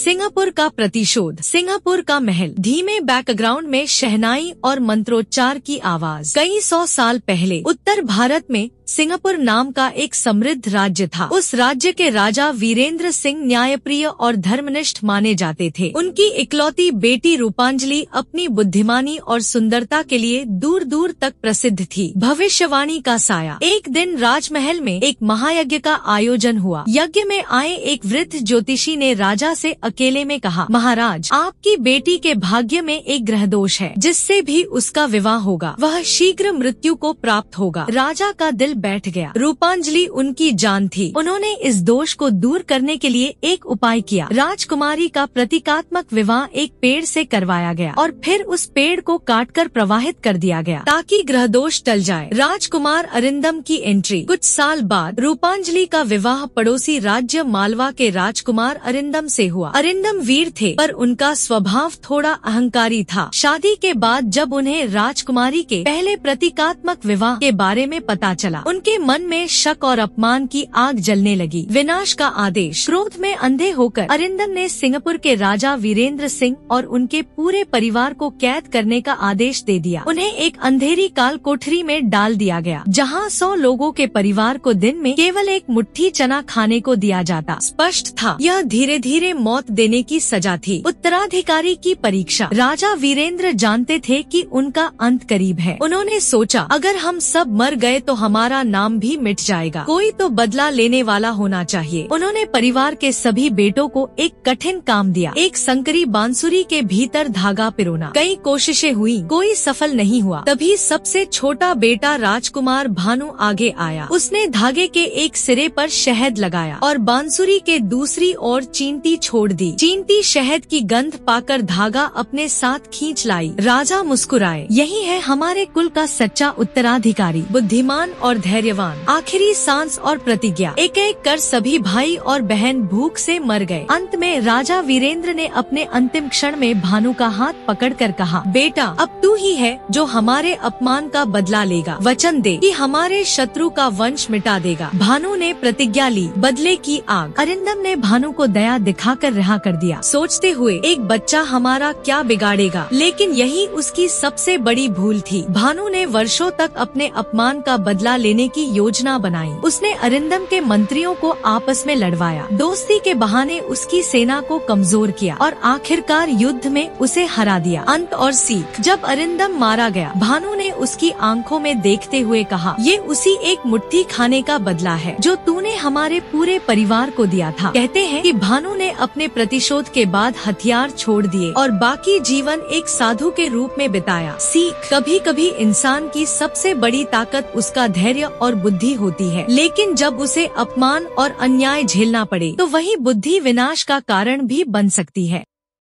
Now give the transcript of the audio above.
Singapore का प्रतिशोध। Singapore का महल। धीमे बैकग्राउंड में शहनाई और मंत्रोच्चार की आवाज। कई 100 साल पहले उत्तर भारत में सिंगापुर नाम का एक समृद्ध राज्य था। उस राज्य के राजा वीरेंद्र सिंह न्यायप्रिय और धर्मनिष्ठ माने जाते थे। उनकी इकलौती बेटी रूपांजलि अपनी बुद्धिमानी और सुंदरता के लिए दूर दूर तक प्रसिद्ध थी। भविष्यवाणी का साया। एक दिन राजमहल में एक महायज्ञ का आयोजन हुआ। यज्ञ में आए एक वृद्ध ज्योतिषी ने राजा से अकेले में कहा, महाराज, आपकी बेटी के भाग्य में एक ग्रह दोष है, जिससे भी उसका विवाह होगा वह शीघ्र मृत्यु को प्राप्त होगा। राजा का दिल बैठ गया। रूपांजलि उनकी जान थी। उन्होंने इस दोष को दूर करने के लिए एक उपाय किया। राजकुमारी का प्रतीकात्मक विवाह एक पेड़ से करवाया गया और फिर उस पेड़ को काटकर प्रवाहित कर दिया गया ताकि ग्रह दोष टल जाए। राजकुमार अरिंदम की एंट्री। कुछ साल बाद रूपांजलि का विवाह पड़ोसी राज्य मालवा के राजकुमार अरिंदम से हुआ। अरिंदम वीर थे, पर उनका स्वभाव थोड़ा अहंकारी था। शादी के बाद जब उन्हें राजकुमारी के पहले प्रतीकात्मक विवाह के बारे में पता चला, उनके मन में शक और अपमान की आग जलने लगी। विनाश का आदेश। क्रोध में अंधे होकर अरिंदम ने सिंगापुर के राजा वीरेंद्र सिंह और उनके पूरे परिवार को कैद करने का आदेश दे दिया। उन्हें एक अंधेरी काल कोठरी में डाल दिया गया, जहां 100 लोगों के परिवार को दिन में केवल एक मुट्ठी चना खाने को दिया जाता। स्पष्ट था, यह धीरे धीरे मौत देने की सजा थी। उत्तराधिकारी की परीक्षा। राजा वीरेंद्र जानते थे कि उनका अंत करीब है। उन्होंने सोचा, अगर हम सब मर गए तो हमारा नाम भी मिट जाएगा। कोई तो बदला लेने वाला होना चाहिए। उन्होंने परिवार के सभी बेटों को एक कठिन काम दिया। एक संकरी बांसुरी के भीतर धागा पिरोना। कई कोशिशें हुई, कोई सफल नहीं हुआ। तभी सबसे छोटा बेटा राजकुमार भानु आगे आया। उसने धागे के एक सिरे पर शहद लगाया और बांसुरी के दूसरी ओर चींटी छोड़ दी। चींटी शहद की गंध पाकर धागा अपने साथ खींच लाई। राजा मुस्कुराए। यही है हमारे कुल का सच्चा उत्तराधिकारी, बुद्धिमान और धैर्यवान। आखिरी सांस और प्रतिज्ञा। एक एक कर सभी भाई और बहन भूख से मर गए। अंत में राजा वीरेंद्र ने अपने अंतिम क्षण में भानु का हाथ पकड़कर कहा, बेटा, अब तू ही है जो हमारे अपमान का बदला लेगा। वचन दे कि हमारे शत्रु का वंश मिटा देगा। भानु ने प्रतिज्ञा ली। बदले की आग। अरिंदम ने भानु को दया दिखाकर रिहा कर दिया, सोचते हुए एक बच्चा हमारा क्या बिगाड़ेगा। लेकिन यही उसकी सबसे बड़ी भूल थी। भानु ने वर्षों तक अपने अपमान का बदला लेने की योजना बनाई। उसने अरिंदम के मंत्रियों को आपस में लड़वाया, दोस्ती के बहाने उसकी सेना को कमजोर किया और आखिरकार युद्ध में उसे हरा दिया। अंत और सीख। जब अरिंदम मारा गया, भानु ने उसकी आंखों में देखते हुए कहा, ये उसी एक मुट्ठी खाने का बदला है जो तूने हमारे पूरे परिवार को दिया था। कहते हैं कि भानु ने अपने प्रतिशोध के बाद हथियार छोड़ दिए और बाकी जीवन एक साधु के रूप में बिताया। सीख। कभी कभी इंसान की सबसे बड़ी ताकत उसका धैर्य और बुद्धि होती है, लेकिन जब उसे अपमान और अन्याय झेलना पड़े तो वही बुद्धि विनाश का कारण भी बन सकती है।